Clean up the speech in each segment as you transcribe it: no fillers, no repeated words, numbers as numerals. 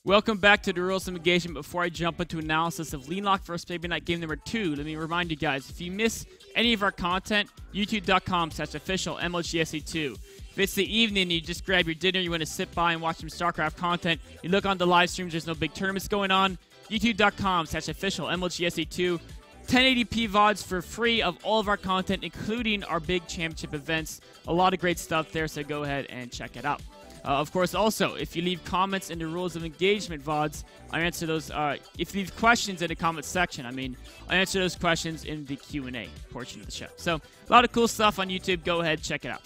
Welcome back to the Rules of Engagement. Before I jump into analysis of Leenock vs. BabyKnight game number 2, let me remind you guys, if you miss any of our content, youtube.com/official MLGSE2. If it's the evening, you just grab your dinner, you want to sit by and watch some Starcraft content, you look on the live streams, there's no big tournaments going on, youtube.com/official MLGSE2. 1080p VODs for free of all of our content, including our big championship events. A lot of great stuff there, so go ahead and check it out. Of course, also, if you leave comments in the Rules of Engagement VODs, I answer those. If you leave questions in the comment section, I answer those questions in the Q&A portion of the show. So, a lot of cool stuff on YouTube. Go ahead, check it out.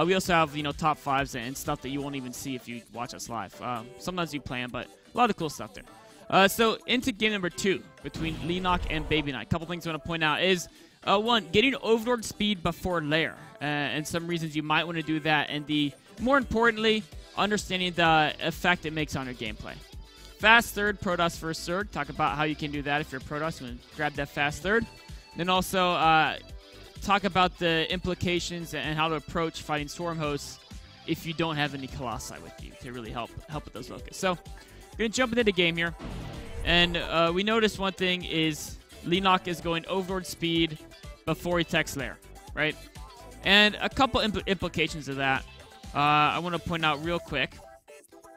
We also have, top fives and stuff that you won't even see if you watch us live. Sometimes you plan, but a lot of cool stuff there. So, into game number 2 between Leenock and BabyKnight. A couple things I want to point out is, one, getting Overlord speed before Lair. And some reasons you might want to do that. And more importantly, understanding the effect it makes on your gameplay. Fast third, Protoss first Zerg. Talk about how you can do that if you're Protoss. You want to grab that fast third. Then also talk about the implications and how to approach fighting Storm Hosts if you don't have any Colossi with you to really help with those locusts. So, we're going to jump into the game here. And we noticed one thing is Leenock is going Overlord speed before he techs Lair, right? And a couple implications of that I want to point out real quick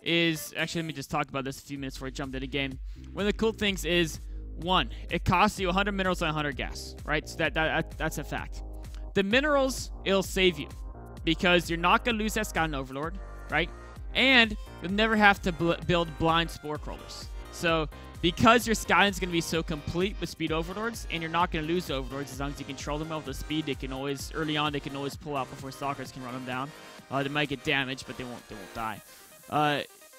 is, actually, let me just talk about this a few minutes before I jump into the game. One of the cool things is, one, it costs you 100 minerals and 100 gas, right? So that's a fact. The minerals, it'll save you because you're not going to lose that Scout and Overlord, right? And you'll never have to build blind Spore Crawlers. So, because your scouting is going to be so complete with speed Overlords, and you're not going to lose the Overlords as long as you control them well with the speed, they can always, early on, they can always pull out before Stalkers can run them down. They might get damaged, but they won't die.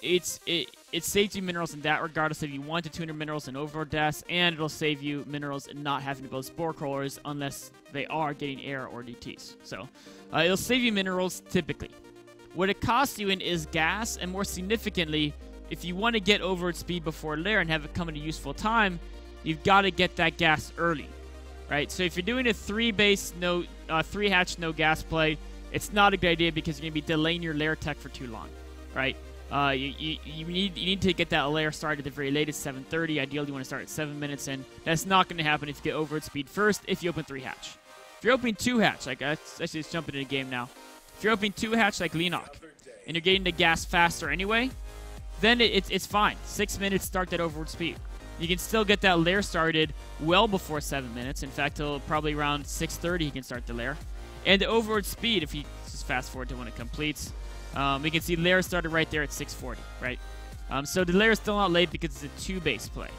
It saves you minerals in that regard. It'll save you 1 to 200 minerals in Overlord deaths, and it'll save you minerals in not having to build Spore Crawlers unless they are getting air or DTs. So, it'll save you minerals typically. What it costs you in is gas, and more significantly, if you want to get Overlord speed before Lair and have it come in a useful time, you've got to get that gas early, right? So if you're doing a 3-hatch no gas play, it's not a good idea because you're going to be delaying your Lair tech for too long, right? You need to get that Lair started at the very latest 7:30. Ideally, you want to start at 7 minutes in. That's not going to happen if you get Overlord speed first if you open 3-hatch. If you're opening 2-hatch, like let's just jump into the game now. If you're opening 2-hatch like Leenock, and you're getting the gas faster anyway, then it's fine. 6 minutes, start that Overlord speed. You can still get that Lair started well before 7 minutes. In fact, till probably around 6:30 you can start the Lair. And the Overlord speed, if you just fast forward to when it completes, we can see Lair started right there at 6:40, right? So the Lair is still not late because it's a 2-base play.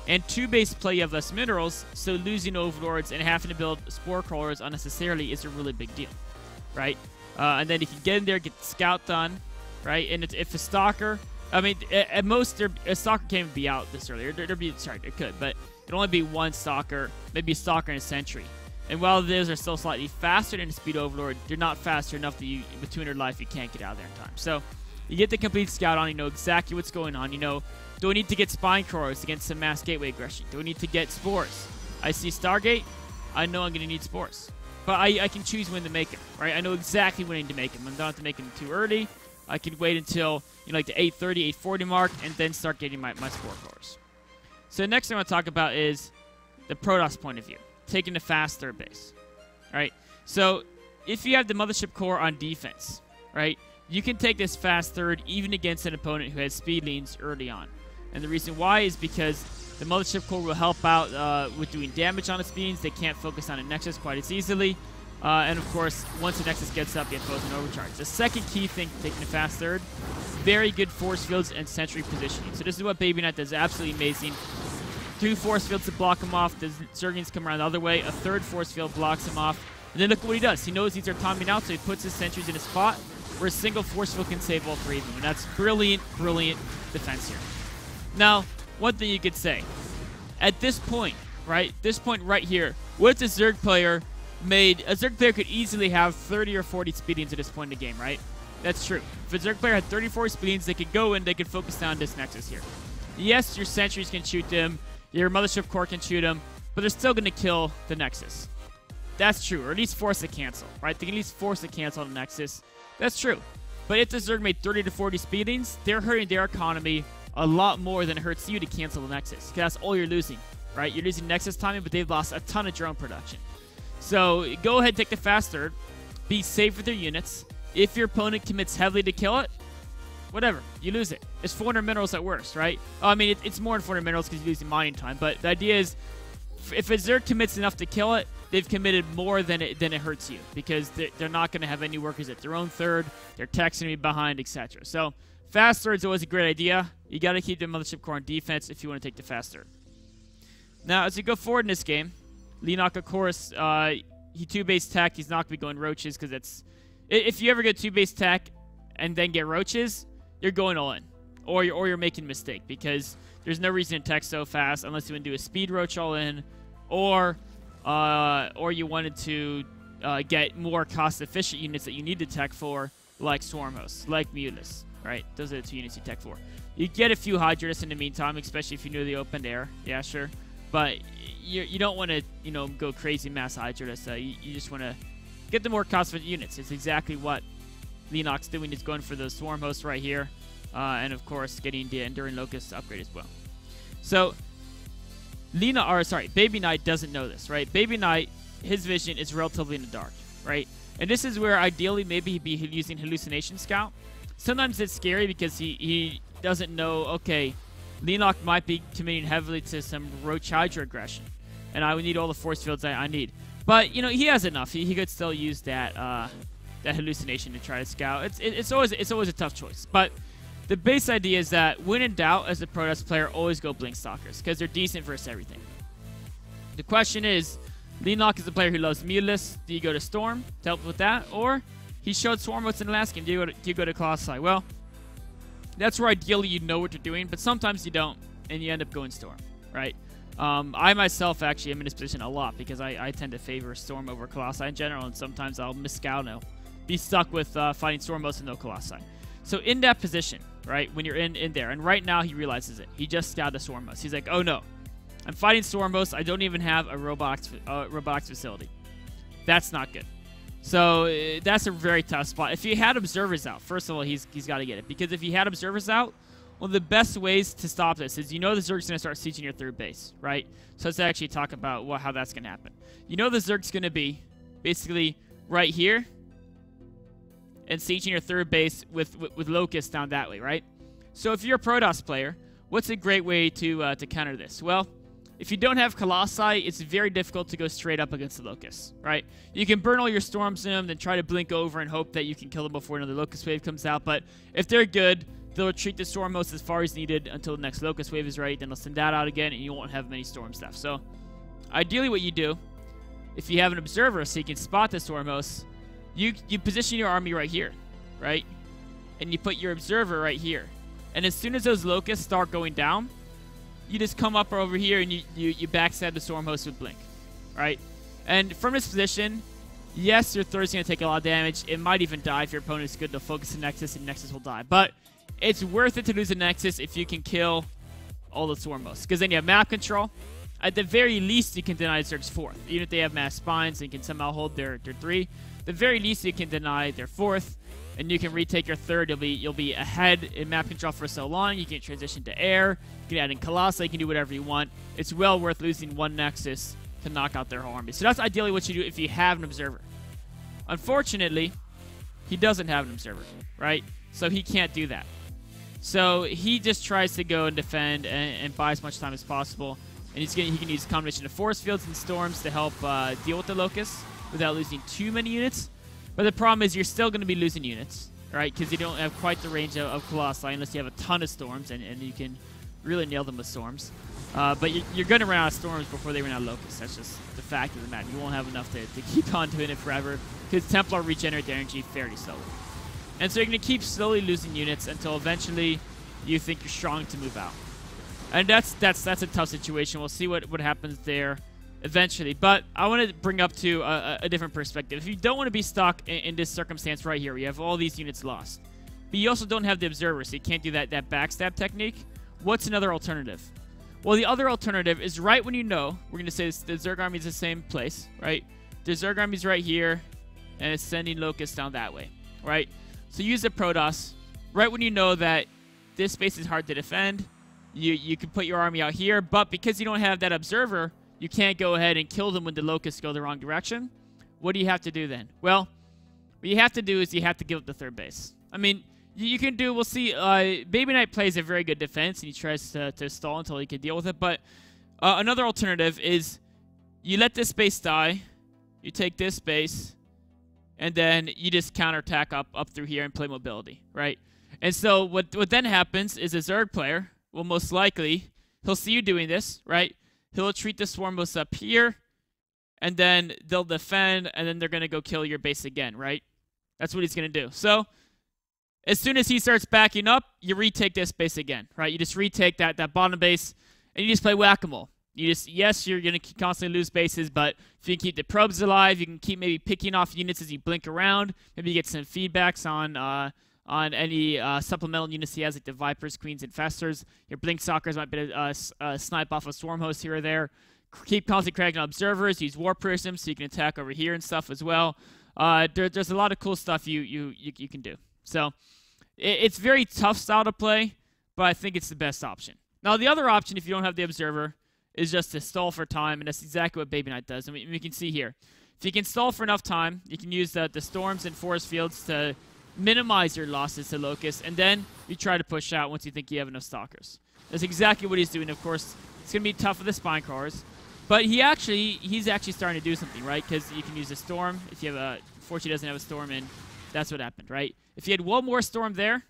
And 2-base play, you have less minerals, so losing Overlords and having to build Spore Crawlers unnecessarily is a really big deal, right? And then you can get in there, get the Scout done, right? And if a Stalker... at most, a Stalker can't even be out this early. It could, but it'd only be one Stalker, maybe a Stalker and a Sentry. And while those are still slightly faster than a Speed Overlord, they're not faster enough that with 200 life, you can't get out of there in time. So, you get the complete Scout on, you know exactly what's going on. You know, do I need to get Spine Crawlers against some Mass Gateway aggression? Do I need to get Spores? I see Stargate, I know I'm going to need Spores. But I can choose when to make them, right? I know exactly when I need to make them. I don't have to make them too early. I can wait until, like the 8:30, 8:40 mark, and then start getting my Spore Crawlers. So the next thing I want to talk about is the Protoss point of view, taking the fast third base. Right? So if you have the Mothership Core on defense, right, you can take this fast third even against an opponent who has speed leans early on. And the reason why is because the Mothership Core will help out with doing damage on the speed leans. They can't focus on a Nexus quite as easily. And of course, once the Nexus gets up, you have to pose an overcharge. The second key thing for taking the fast third, very good force fields and sentry positioning. So this is what BabyKnight does absolutely amazing. 2 force fields to block him off. The Zergians come around the other way. A 3rd force field blocks him off. And then look at what he does. He knows these are timing out, so he puts his sentries in a spot where a single force field can save all 3 of them. And that's brilliant, brilliant defense here. Now, one thing you could say. At this point, right? This point right here, what's a Zerg player made? A Zerg player could easily have 30 or 40 speedings at this point in the game, right? That's true. If a Zerg player had 34 speedings, they could go and they could focus down this Nexus here. Yes, your sentries can shoot them, your Mothership Core can shoot them, but they're still going to kill the Nexus. That's true, or at least force a cancel, right? They can at least force a cancel on the Nexus. That's true. But if the Zerg made 30 to 40 speedings, they're hurting their economy a lot more than it hurts you to cancel the Nexus. Because that's all you're losing, right? You're losing Nexus timing, but they've lost a ton of drone production. So go ahead, take the fast third. Be safe with your units. If your opponent commits heavily to kill it, whatever, you lose it. It's 400 minerals at worst, right? I mean, it's more than 400 minerals because you're losing mining time. But the idea is, if a Zerg commits enough to kill it, they've committed more than it hurts you, because they're not going to have any workers at their own third. Their tech's going to be behind, etc. So fast third's always a great idea. You got to keep the Mothership Core on defense if you want to take the fast third. Now, as we go forward in this game, Leenock, of course, he 2-base tech. He's not going to be going roaches, because it's... If you ever get 2-base tech and then get roaches, you're going all in. Or you're making a mistake, because there's no reason to tech so fast unless you want to do a speed roach all in, or you wanted to get more cost-efficient units that you need to tech for, like Swarm Hosts, like Mutas, right? Those are the 2 units you tech for. You get a few Hydras in the meantime, especially if you know the open air. Yeah, sure. But you don't want to, you know, go crazy mass Hydras. You just want to get the more cost-efficient units. It's exactly what Leenock's doing. He's going for those Swarm Hosts right here. And, of course, getting the Enduring Locust upgrade as well. So, BabyKnight doesn't know this, right? BabyKnight, his vision is relatively in the dark, right? And this is where, ideally, maybe he'd be using Hallucination Scout. Sometimes it's scary because he doesn't know, okay, Leenock might be committing heavily to some Roach Hydra aggression. And I would need all the force fields I need. But, you know, he has enough. He could still use that hallucination to try to scout. It's always a tough choice. But the base idea is that when in doubt, as a Protoss player, always go Blink Stalkers, because they're decent versus everything. The question is, Leenock is a player who loves Mutas. Do you go to Storm to help with that? Or he showed Swarm Hosts in the last game. Do you go to Colossi? Well, that's where ideally you know what you're doing, but sometimes you don't, and you end up going Storm, right? I myself actually am in this position a lot, because I tend to favor Storm over Colossi in general, and sometimes I'll miss-scout and I'll be stuck with fighting Storm Hosts and no Colossi. So in that position, right, when you're in there, and right now he realizes it. He just scouted the Swarm Hosts. He's like, oh no, I'm fighting Swarm Hosts. I don't even have a robotics facility. That's not good. So that's a very tough spot. If he had Observers out, first of all, he's got to get it. Because if he had Observers out, one of the best ways to stop this is, you know, the Zerg's going to start sieging your third base, right? So let's actually talk about how that's going to happen. You know the Zerg's going to be basically right here and sieging your third base with Locusts down that way, right? So if you're a Protoss player, what's a great way to counter this? Well, if you don't have Colossi, it's very difficult to go straight up against the Locusts, right? You can burn all your Storms in them, then try to blink over and hope that you can kill them before another Locust wave comes out. But if they're good, they'll retreat the Storm Host as far as needed until the next Locust wave is ready. Then they'll send that out again, and you won't have many Storms left. So ideally what you do, if you have an Observer so you can spot the Storm Hosts, you position your army right here, right? And you put your Observer right here. And as soon as those Locusts start going down, you just come up over here and you backstab the Storm Host with Blink, right? And from this position, yes, your third's going to take a lot of damage. It might even die if your opponent is good to focus the Nexus, and Nexus will die. But it's worth it to lose the Nexus if you can kill all the Swarm Hosts, because then you have map control. At the very least, you can deny the Zerg's fourth. Even if they have mass spines and can somehow hold their 3, the very least you can deny their 4th, and you can retake your 3rd. You'll be ahead in map control for so long. You can transition to air. You can add in Colossi. You can do whatever you want. It's well worth losing one Nexus to knock out their whole army. So that's ideally what you do if you have an Observer. Unfortunately, he doesn't have an Observer, right? So he can't do that. So he just tries to go and defend and buy as much time as possible. And he can use a combination of force fields and storms to help deal with the Locusts without losing too many units. But the problem is you're still going to be losing units, right? Because you don't have quite the range of Colossi unless you have a ton of storms, and you can really nail them with storms. But you're going to run out of storms before they run out of Locusts. That's just the fact of the matter. You won't have enough to keep on doing it forever, because Templar regenerate their energy fairly slowly. And so you're going to keep slowly losing units until eventually you think you're strong to move out. And that's a tough situation. We'll see what happens there eventually. But I want to bring up to a different perspective. If you don't want to be stuck in this circumstance right here, where you have all these units lost, but you also don't have the Observer, so you can't do that backstab technique, what's another alternative? Well, the other alternative is right when you know, we're going to say the Zerg army is the same place, right? The Zerg army is right here, and it's sending Locusts down that way, right? So use the Protoss right when you know that this space is hard to defend. You can put your army out here, but because you don't have that observer, you can't go ahead and kill them when the locusts go the wrong direction. What do you have to do then? Well, what you have to do is you have to give up the third base. I mean, you can do, we'll see, BabyKnight plays a very good defense, and he tries to stall until he can deal with it, but another alternative is you let this base die, you take this base, and then you just counterattack up through here and play mobility, right? And so what then happens is a Zerg player will most likely, he'll see you doing this, right? He'll treat the Swarmos up here, and then they'll defend, and then they're going to go kill your base again, right? That's what he's going to do. So as soon as he starts backing up, you retake this base again, right? You just retake that bottom base, and you just play whack-a-mole. Yes, you're going to constantly lose bases, but if you can keep the probes alive, you can keep maybe picking off units as you blink around. Maybe you get some feedbacks on any supplemental units he has, like the Vipers, Queens, and Festers. Your Blink Stalkers might be a snipe off a Swarm Host here or there. Keep constantly cracking observers. Use War Prisms so you can attack over here and stuff as well. There's a lot of cool stuff you can do. So it's very tough style to play, but I think it's the best option. Now, the other option, if you don't have the observer, is just to stall for time, and that's exactly what BabyKnight does. And we can see here. If you can stall for enough time, you can use the storms and forest fields to minimize your losses to locusts, and then you try to push out once you think you have enough stalkers. That's exactly what he's doing. Of course, it's going to be tough with the spine crawlers, but he's actually starting to do something, right? Because you can use a storm. If you have unfortunately doesn't have a storm in, that's what happened, right? If he had one more storm there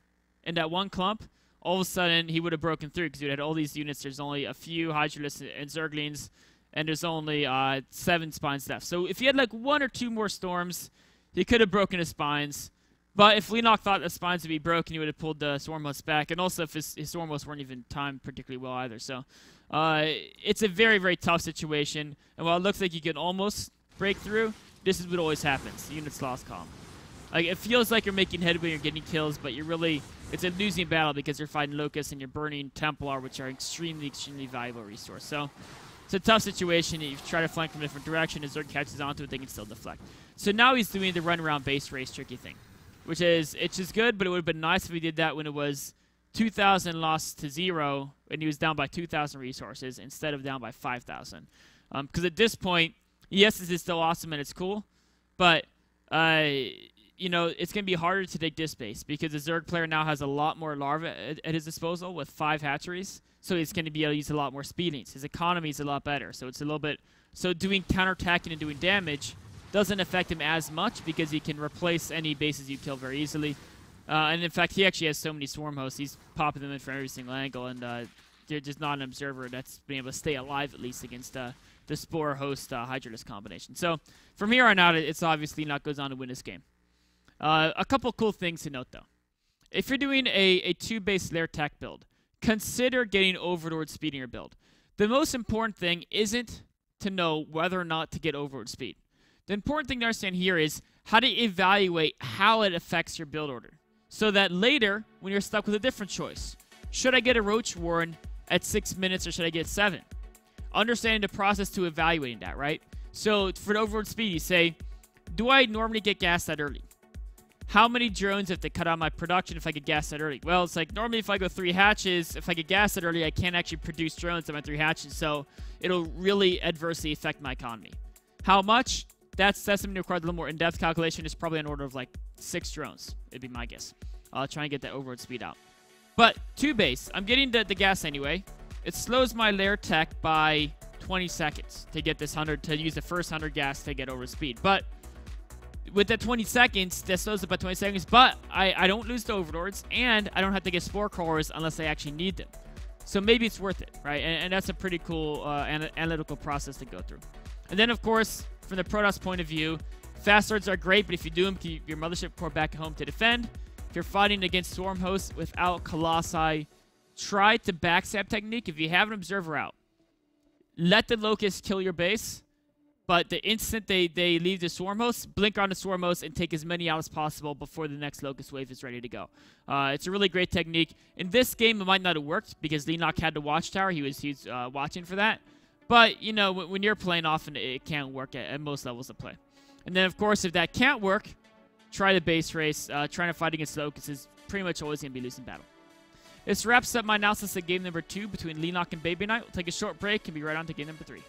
in that one clump, all of a sudden he would have broken through because he had all these units. There's only a few Hydralisks and Zerglings, and there's only 7 spines left. So if he had like 1 or 2 more storms, he could have broken his spines. But if Leenock thought the spines would be broken, he would have pulled the Swarmos back. And also if his Swarmos weren't even timed particularly well either. So it's a very, very tough situation. And while it looks like you can almost break through, this is what always happens. The units lost column. Like, it feels like you're making headway, you're getting kills, but you're really, it's a losing battle because you're fighting Locusts and you're burning Templar, which are extremely, extremely valuable resource. So it's a tough situation. If you try to flank from a different direction, as Zerg catches onto it, they can still deflect. So now he's doing the run around base race tricky thing, which is, it's just good, but it would have been nice if he did that when it was 2,000 lost to 0 and he was down by 2,000 resources instead of down by 5,000. Because at this point, yes, this is still awesome and it's cool, but you know, it's going to be harder to take this base because the Zerg player now has a lot more larvae at his disposal with 5 hatcheries, so he's going to be able to use a lot more speedings. His economy is a lot better, so it's a little bit, so doing counterattacking and doing damage doesn't affect him as much because he can replace any bases you kill very easily. And in fact, he actually has so many swarm hosts, he's popping them in from every single angle, and they're just not an observer that's been able to stay alive at least against the Spore host Hydralisk combination. So from here on out, it's obviously not goes on to win this game. A couple cool things to note, though. If you're doing a 2-base lair tech build, consider getting Overlord speed in your build. The most important thing isn't to know whether or not to get Overlord speed. The important thing to understand here is how to evaluate how it affects your build order, so that later, when you're stuck with a different choice, should I get a Roach Warren at 6 minutes or should I get 7? Understanding the process to evaluating that, right? So for the Overlord speed, you say, do I normally get gas that early? How many drones have to cut out my production if I get gas that early? Well, it's like normally if I go 3 hatches, if I get gas that early, I can't actually produce drones at my 3 hatches, so it'll really adversely affect my economy. How much? That's something that requires a little more in-depth calculation. It's probably an order of like 6 drones, it'd be my guess. I'll try and get that Overlord speed out. But 2-base, I'm getting the gas anyway. It slows my lair tech by 20 seconds to get this 100, to use the first 100 gas to get over speed. But with that 20 seconds, that slows it by 20 seconds, but I don't lose the Overlords, and I don't have to get Spore Crawlers unless I actually need them. So maybe it's worth it, right? And that's a pretty cool analytical process to go through. And then, of course, from the Protoss point of view, fast swords are great, but if you do them, keep your Mothership Core back at home to defend. If you're fighting against Swarm Hosts without Colossi, try to backstab technique. If you have an Observer out, let the Locusts kill your base, but the instant they leave the Swarm Host, blink on the Swarm Host and take as many out as possible before the next Locust wave is ready to go. It's a really great technique. In this game, it might not have worked because Leenock had the Watchtower. He was watching for that. But, you know, when you're playing often, it can't work at most levels of play. And then, of course, if that can't work, try the base race. Trying to fight against Locusts is pretty much always going to be losing battle. This wraps up my analysis of game number 2 between Leenock and BabyKnight. We'll take a short break and be right on to game number 3.